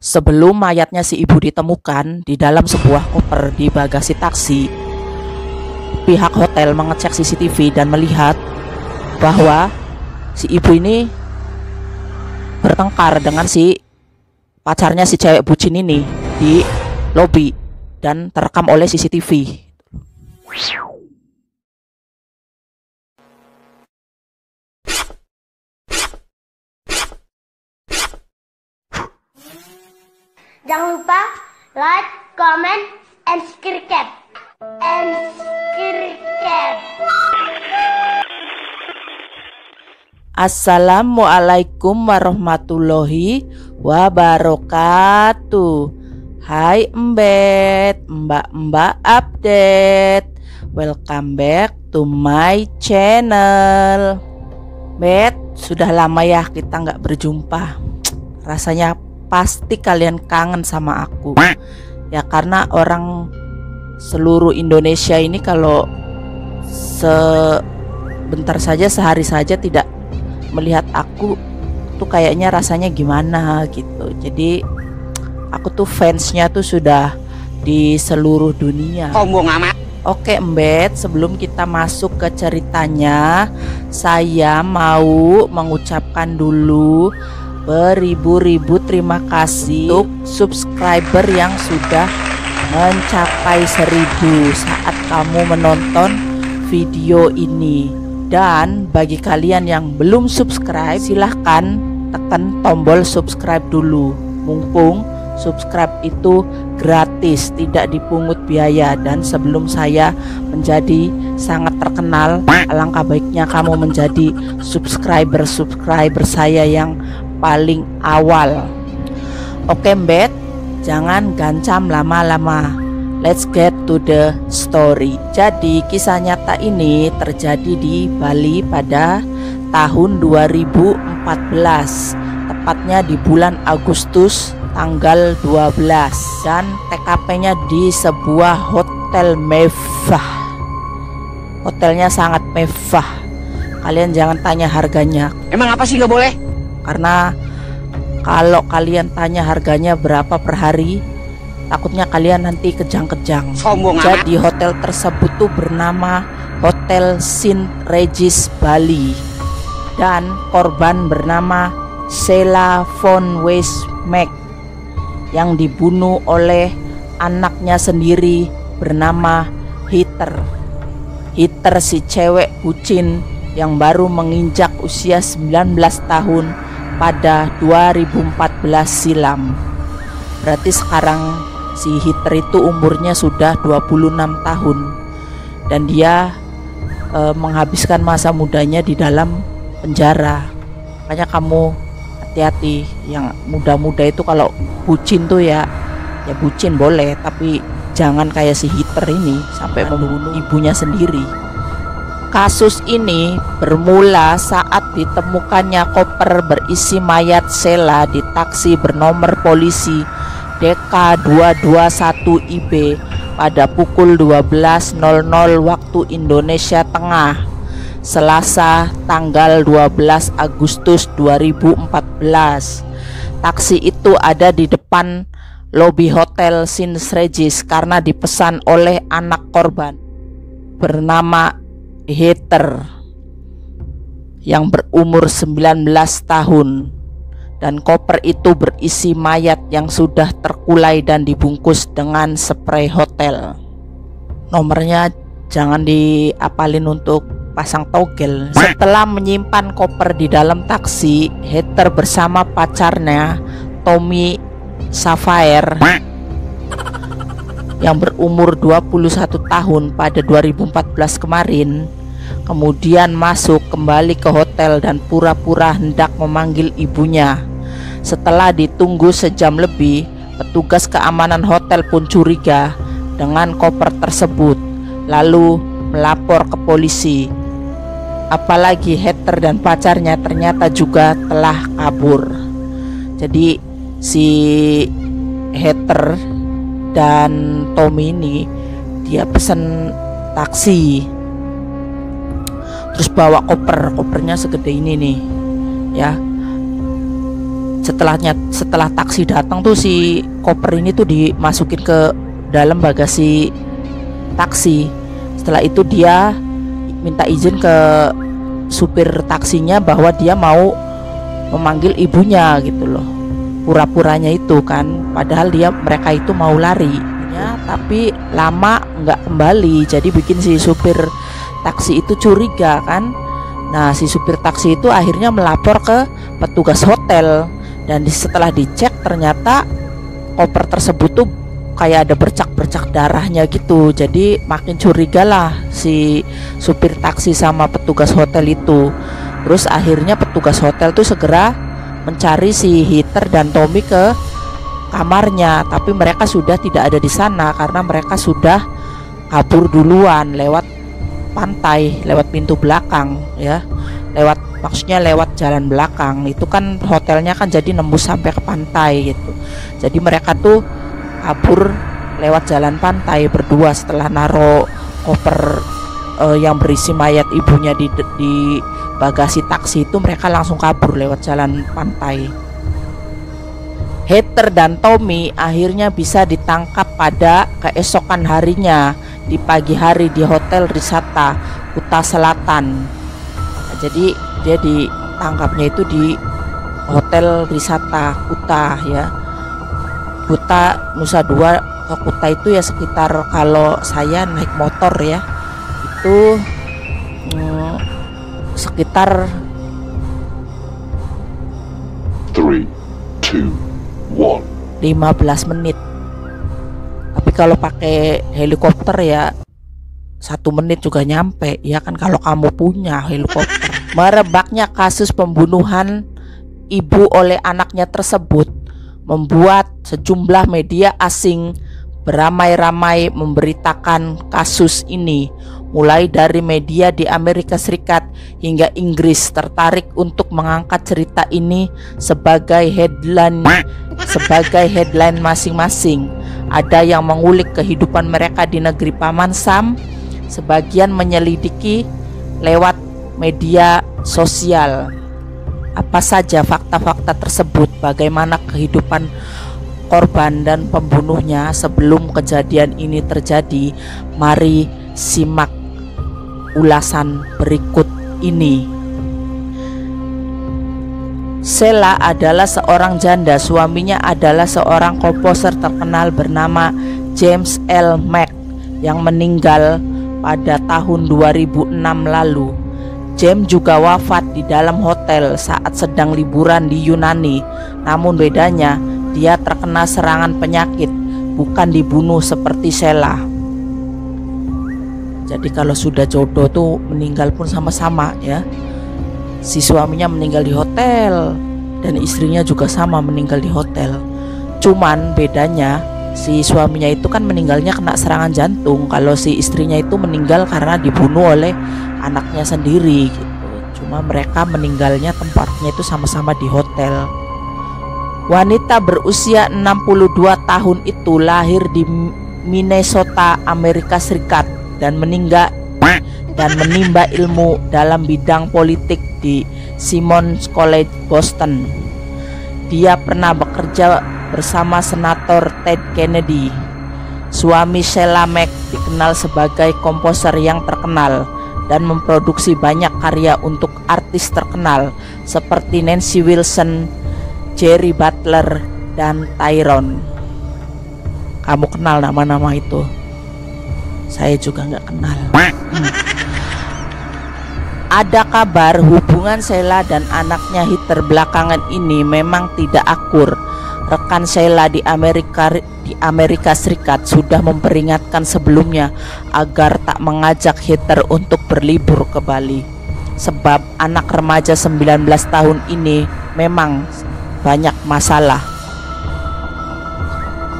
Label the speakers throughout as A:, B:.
A: Sebelum mayatnya si ibu ditemukan di dalam sebuah koper di bagasi taksi, pihak hotel mengecek CCTV dan melihat bahwa si ibu ini bertengkar dengan si pacarnya si cewek bucin ini di lobi dan terekam oleh CCTV.
B: Jangan lupa like, comment, and subscribe.
A: Assalamualaikum warahmatullahi wabarakatuh. Hai embet, mbak-mbak update. Welcome back to my channel. Bet, sudah lama ya kita nggak berjumpa. Rasanya pasti kalian kangen sama aku. Ya karena orang seluruh Indonesia ini kalau sebentar saja, sehari saja tidak melihat aku tuh kayaknya rasanya gimana gitu. Jadi aku tuh fansnya tuh sudah di seluruh dunia.
C: Sombong amat.
A: Oke Mbet, sebelum kita masuk ke ceritanya, saya mau mengucapkan dulu beribu-ribu terima kasih untuk subscriber yang sudah mencapai 1000 saat kamu menonton video ini. Dan bagi kalian yang belum subscribe, silahkan tekan tombol subscribe dulu. Mumpung subscribe itu gratis, tidak dipungut biaya. Dan sebelum saya menjadi sangat terkenal, alangkah baiknya kamu menjadi subscriber saya yang paling awal. Oke Mbet, jangan gancam lama-lama. Let's get to the story. Jadi kisah nyata ini terjadi di Bali pada tahun 2014, tepatnya di bulan Agustus tanggal 12, dan TKP-nya di sebuah hotel mewah. Hotelnya sangat mewah. Kalian jangan tanya harganya.
C: Emang apa sih nggak boleh?
A: Karena kalau kalian tanya harganya berapa per hari, takutnya kalian nanti kejang-kejang.
C: Sombong amat.
A: Jadi hotel tersebut tuh bernama Hotel St. Regis Bali, dan korban bernama Sheila von Weismack yang dibunuh oleh anaknya sendiri bernama Heather. Heather si cewek bucin yang baru menginjak usia 19 tahun pada 2014 silam. Berarti sekarang si Heather itu umurnya sudah 26 tahun, dan dia menghabiskan masa mudanya di dalam penjara. Makanya kamu hati-hati, yang muda-muda itu kalau bucin tuh ya bucin boleh, tapi jangan kayak si Heather ini sampai membunuh ibunya sendiri. Kasus ini bermula saat ditemukannya koper berisi mayat Sheila di taksi bernomor polisi DK221IB pada pukul 12.00 waktu Indonesia Tengah, Selasa tanggal 12 Agustus 2014. Taksi itu ada di depan lobi Hotel St. Regis karena dipesan oleh anak korban bernama Heather yang berumur 19 tahun, dan koper itu berisi mayat yang sudah terkulai dan dibungkus dengan spray hotel. Nomornya jangan diapalin untuk pasang togel. Setelah menyimpan koper di dalam taksi, Heather bersama pacarnya Tommy Sapphire yang berumur 21 tahun pada 2014 kemarin kemudian masuk kembali ke hotel dan pura-pura hendak memanggil ibunya. Setelah ditunggu sejam lebih, petugas keamanan hotel pun curiga dengan koper tersebut, lalu melapor ke polisi. Apalagi Heather dan pacarnya ternyata juga telah kabur. Jadi si Heather dan Tommy ini dia pesen taksi, terus bawa kopernya segede ini nih ya, Setelah taksi datang tuh si koper ini tuh dimasukin ke dalam bagasi taksi. Setelah itu dia minta izin ke supir taksinya bahwa dia mau memanggil ibunya gitu loh. Pura-puranya itu kan, padahal mereka itu mau lari ya, tapi lama nggak kembali. Jadi bikin si supir taksi itu curiga kan. Nah, si supir taksi itu akhirnya melapor ke petugas hotel, dan setelah dicek ternyata koper tersebut tuh kayak ada bercak-bercak darahnya gitu. Jadi makin curiga lah si supir taksi sama petugas hotel itu. Terus akhirnya petugas hotel tuh segera mencari si Heather dan Tommy ke kamarnya, tapi mereka sudah tidak ada di sana karena mereka sudah kabur duluan lewat pantai, lewat pintu belakang ya, maksudnya lewat jalan belakang. Itu kan hotelnya kan jadi nembus sampai ke pantai gitu. Jadi mereka tuh kabur lewat jalan pantai berdua. Setelah naro koper yang berisi mayat ibunya di bagasi taksi itu, mereka langsung kabur lewat jalan pantai. Heather dan Tommy akhirnya bisa ditangkap pada keesokan harinya di pagi hari di Hotel Risata, Kuta Selatan. Nah, jadi dia ditangkapnya itu di Hotel Risata Kuta ya. Kuta Nusa Dua ke Kuta itu ya sekitar, kalau saya naik motor ya itu sekitar
C: 3, 2, 1
A: 15 menit. Tapi kalau pakai helikopter ya 1 menit juga nyampe ya kan, kalau kamu punya helikopter. Merebaknya kasus pembunuhan ibu oleh anaknya tersebut membuat sejumlah media asing beramai-ramai memberitakan kasus ini. Mulai dari media di Amerika Serikat hingga Inggris tertarik untuk mengangkat cerita ini sebagai headline masing-masing. Ada yang mengulik kehidupan mereka di negeri Paman Sam, sebagian menyelidiki lewat media sosial. Apa saja fakta-fakta tersebut, bagaimana kehidupan korban dan pembunuhnya sebelum kejadian ini terjadi. Mari simak ulasan berikut ini. Sheila adalah seorang janda. Suaminya adalah seorang komposer terkenal bernama James L. Mack yang meninggal pada tahun 2006 lalu. James juga wafat di dalam hotel saat sedang liburan di Yunani. Namun bedanya, dia terkena serangan penyakit, bukan dibunuh seperti Sheila. Jadi kalau sudah jodoh tuh meninggal pun sama-sama ya. Si suaminya meninggal di hotel dan istrinya juga sama meninggal di hotel. Cuman bedanya si suaminya itu kan meninggalnya kena serangan jantung. Kalau si istrinya itu meninggal karena dibunuh oleh anaknya sendiri gitu. Cuma mereka meninggalnya tempatnya itu sama-sama di hotel. Wanita berusia 62 tahun itu lahir di Minnesota, Amerika Serikat dan menimba ilmu dalam bidang politik di Simmons College, Boston. Dia pernah bekerja bersama Senator Ted Kennedy. Suami Sheila Mack dikenal sebagai komposer yang terkenal dan memproduksi banyak karya untuk artis terkenal seperti Nancy Wilson, Jerry Butler, dan Tyrone. Kamu kenal nama-nama itu? Saya juga nggak kenal. Ada kabar hubungan Sheila dan anaknya Heather belakangan ini memang tidak akur. Rekan Sheila di Amerika Serikat sudah memperingatkan sebelumnya agar tak mengajak Heather untuk berlibur ke Bali, sebab anak remaja 19 tahun ini memang banyak masalah.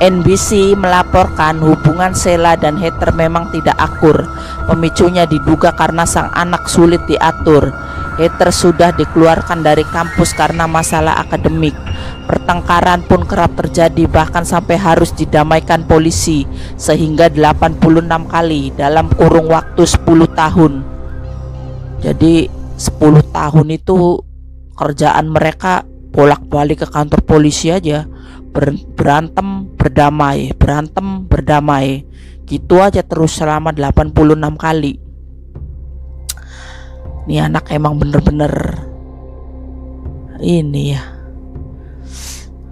A: NBC melaporkan hubungan Sheila dan Heather memang tidak akur. Pemicunya diduga karena sang anak sulit diatur. Heather sudah dikeluarkan dari kampus karena masalah akademik. Pertengkaran pun kerap terjadi, bahkan sampai harus didamaikan polisi sehingga 86 kali dalam kurung waktu 10 tahun. Jadi 10 tahun itu kerjaan mereka bolak-balik ke kantor polisi aja, berantem berdamai gitu aja terus selama 86 kali. Ini anak emang bener-bener ini ya,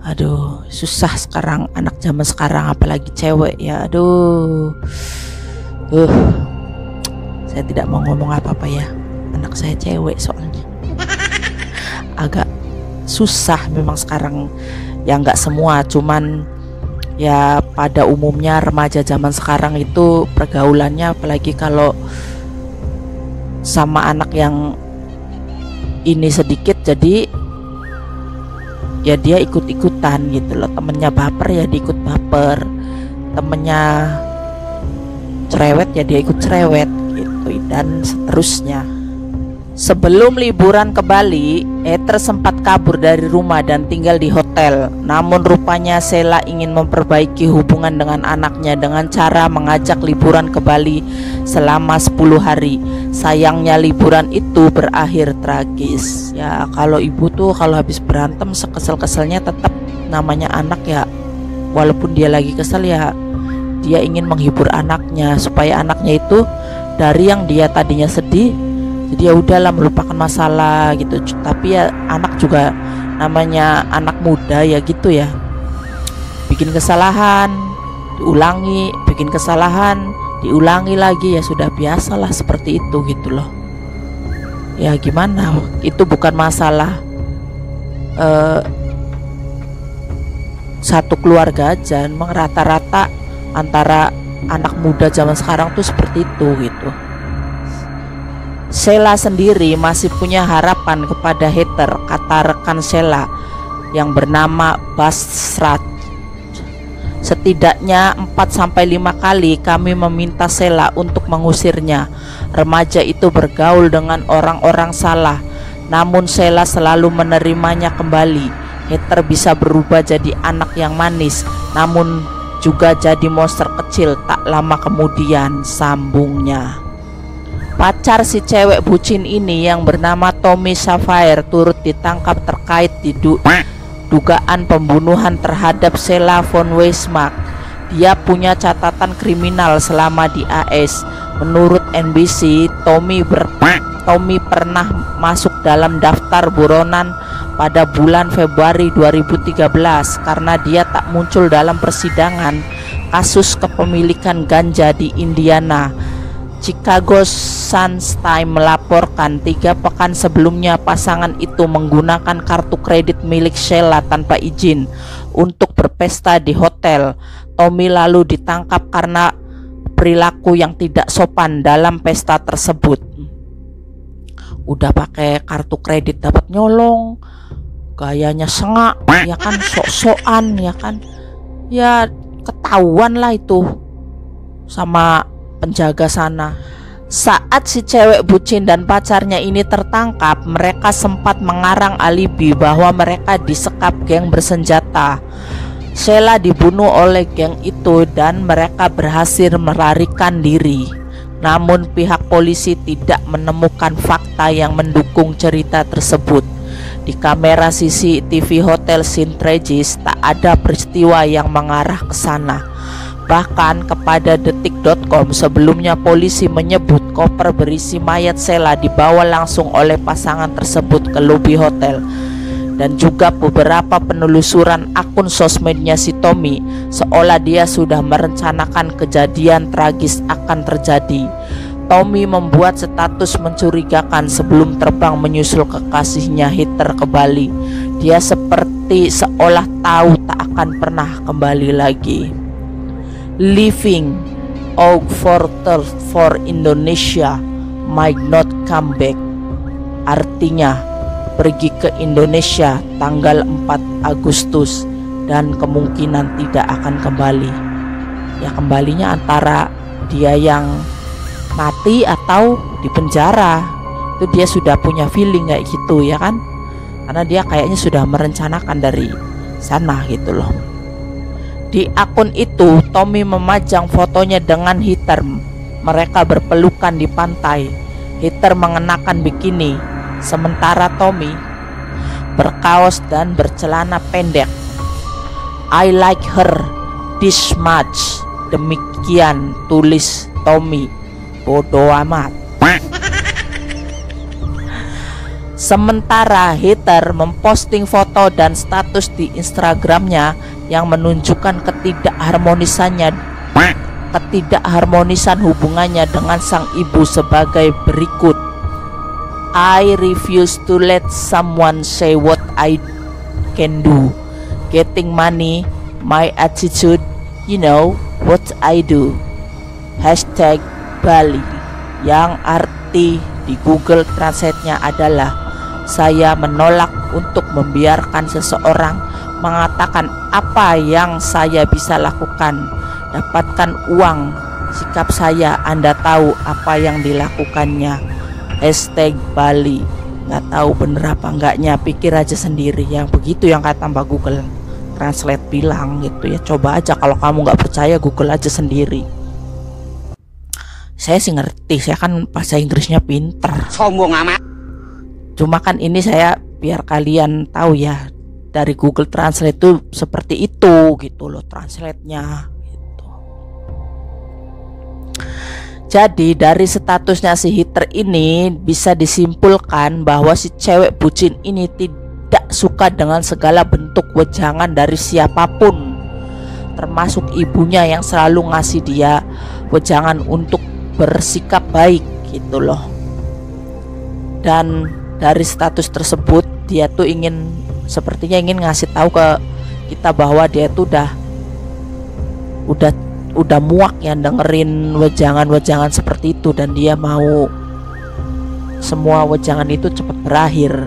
A: aduh susah sekarang anak zaman sekarang, apalagi cewek ya, aduh. Saya tidak mau ngomong apa-apa ya, anak saya cewek soalnya. Agak susah memang sekarang ya, nggak semua, cuman ya pada umumnya remaja zaman sekarang itu pergaulannya, apalagi kalau sama anak yang ini sedikit, jadi ya dia ikut-ikutan gitu loh. Temennya baper ya dia ikut baper, temennya cerewet ya dia ikut cerewet gitu, dan seterusnya. Sebelum liburan ke Bali, Heather sempat kabur dari rumah dan tinggal di hotel. Namun rupanya Sheila ingin memperbaiki hubungan dengan anaknya dengan cara mengajak liburan ke Bali selama 10 hari. Sayangnya liburan itu berakhir tragis. Ya kalau ibu tuh kalau habis berantem sekesel-keselnya tetap namanya anak ya. Walaupun dia lagi kesel ya dia ingin menghibur anaknya supaya anaknya itu dari yang dia tadinya sedih, jadi ya udahlah melupakan masalah gitu. Tapi ya anak juga namanya anak muda ya gitu ya, bikin kesalahan diulangi, bikin kesalahan diulangi lagi, ya sudah biasalah seperti itu gitu loh. Ya gimana, itu bukan masalah satu keluarga aja, memang rata-rata antara anak muda zaman sekarang tuh seperti itu gitu. Sheila sendiri masih punya harapan kepada Heather, kata rekan Sheila yang bernama Basrat. Setidaknya 4-5 kali kami meminta Sheila untuk mengusirnya. Remaja itu bergaul dengan orang-orang salah, namun Sheila selalu menerimanya kembali. Heather bisa berubah jadi anak yang manis, namun juga jadi monster kecil tak lama kemudian, sambungnya. Pacar si cewek bucin ini yang bernama Tommy Sapphire turut ditangkap terkait dugaan pembunuhan terhadap Sheila von Weismack. Dia punya catatan kriminal selama di AS. Menurut NBC, Tommy pernah masuk dalam daftar buronan pada bulan Februari 2013 karena dia tak muncul dalam persidangan kasus kepemilikan ganja di Indiana. Chicago Sun-Times melaporkan 3 pekan sebelumnya pasangan itu menggunakan kartu kredit milik Sheila tanpa izin untuk berpesta di hotel. Tommy lalu ditangkap karena perilaku yang tidak sopan dalam pesta tersebut. Udah pakai kartu kredit dapat nyolong, gayanya sengak ya kan, sok-sokan ya kan, ya ketahuan lah itu sama penjaga sana. Saat si cewek bucin dan pacarnya ini tertangkap, mereka sempat mengarang alibi bahwa mereka disekap geng bersenjata. Sheila dibunuh oleh geng itu dan mereka berhasil melarikan diri. Namun pihak polisi tidak menemukan fakta yang mendukung cerita tersebut. Di kamera CCTV Hotel St. Regis tak ada peristiwa yang mengarah ke sana. Bahkan kepada detik.com sebelumnya polisi menyebut koper berisi mayat Sheila dibawa langsung oleh pasangan tersebut ke lobi hotel. Dan juga beberapa penelusuran akun sosmednya si Tommy seolah dia sudah merencanakan kejadian tragis akan terjadi. Tommy membuat status mencurigakan sebelum terbang menyusul kekasihnya Heather ke Bali. Dia seperti seolah tahu tak akan pernah kembali lagi. Leaving out for Indonesia might not come back. Artinya pergi ke Indonesia tanggal 4 Agustus dan kemungkinan tidak akan kembali. Ya kembalinya antara dia yang mati atau di penjara. Itu dia sudah punya feeling kayak gitu ya kan, karena dia kayaknya sudah merencanakan dari sana gitu loh. Di akun itu Tommy memajang fotonya dengan Heather. Mereka berpelukan di pantai. Heather mengenakan bikini, sementara Tommy berkaos dan bercelana pendek. I like her this much. Demikian tulis Tommy. Bodoh amat. Sementara Heather memposting foto dan status di Instagramnya yang menunjukkan ketidakharmonisan hubungannya dengan sang ibu sebagai berikut. I refuse to let someone say what I can do. Getting money, my attitude, you know what I do. Hashtag Bali, yang arti di Google Translate-nya adalah saya menolak untuk membiarkan seseorang mengatakan apa yang saya bisa lakukan. Dapatkan uang, sikap saya Anda tahu apa yang dilakukannya. Hashtag Bali. Nggak tahu bener apa enggaknya, pikir aja sendiri ya. Begitu yang kata Mbak Google Translate bilang gitu ya. Coba aja, kalau kamu nggak percaya Google aja sendiri. Saya sih ngerti, saya kan bahasa Inggrisnya pinter. Sombong amat. Cuma kan ini saya biar kalian tahu ya, dari Google Translate itu seperti itu gitu loh translate-nya gitu. Jadi dari statusnya si Heather ini bisa disimpulkan bahwa si cewek bucin ini tidak suka dengan segala bentuk wejangan dari siapapun, termasuk ibunya yang selalu ngasih dia wejangan untuk bersikap baik gitu loh. Dan dari status tersebut dia tuh sepertinya ingin ngasih tahu ke kita bahwa dia tuh udah muak ya dengerin wejangan-wejangan seperti itu, dan dia mau semua wejangan itu cepat berakhir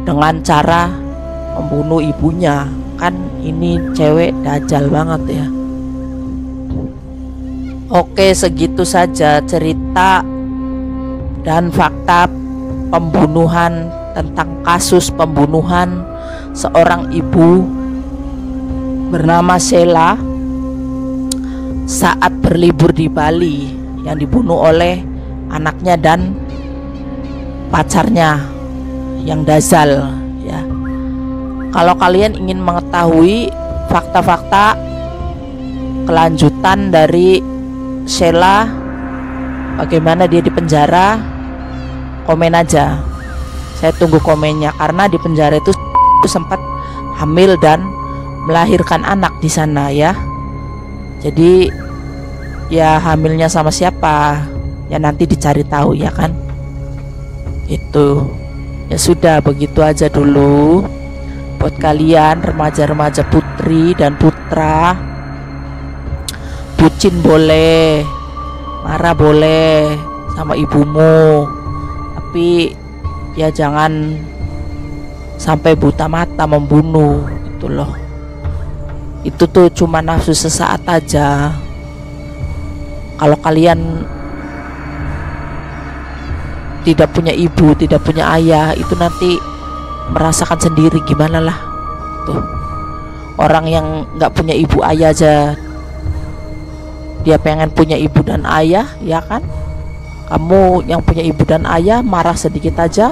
A: dengan cara membunuh ibunya. Kan ini cewek dajal banget ya. Oke, segitu saja cerita dan fakta pembunuhan, tentang kasus pembunuhan seorang ibu bernama Sheila saat berlibur di Bali, yang dibunuh oleh anaknya dan pacarnya yang dajal ya. Kalau kalian ingin mengetahui fakta-fakta kelanjutan dari Sheila, bagaimana dia di penjara, komen aja. Saya tunggu komennya, karena di penjara itu sempat hamil dan melahirkan anak di sana ya. Jadi ya hamilnya sama siapa ya nanti dicari tahu ya kan. Itu ya sudah, begitu aja dulu buat kalian remaja-remaja putri dan putra. Bucin boleh, marah boleh sama ibumu, tapi ya jangan sampai buta mata membunuh gitu loh. Itu tuh cuma nafsu sesaat aja. Kalau kalian tidak punya ibu, tidak punya ayah, itu nanti merasakan sendiri gimana lah tuh. Orang yang nggak punya ibu ayah aja dia pengen punya ibu dan ayah ya kan. Kamu yang punya ibu dan ayah marah sedikit aja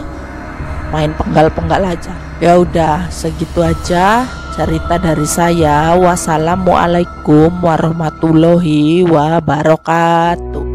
A: main penggal-penggal aja. Ya udah, segitu aja cerita dari saya. Wassalamualaikum warahmatullahi wabarakatuh.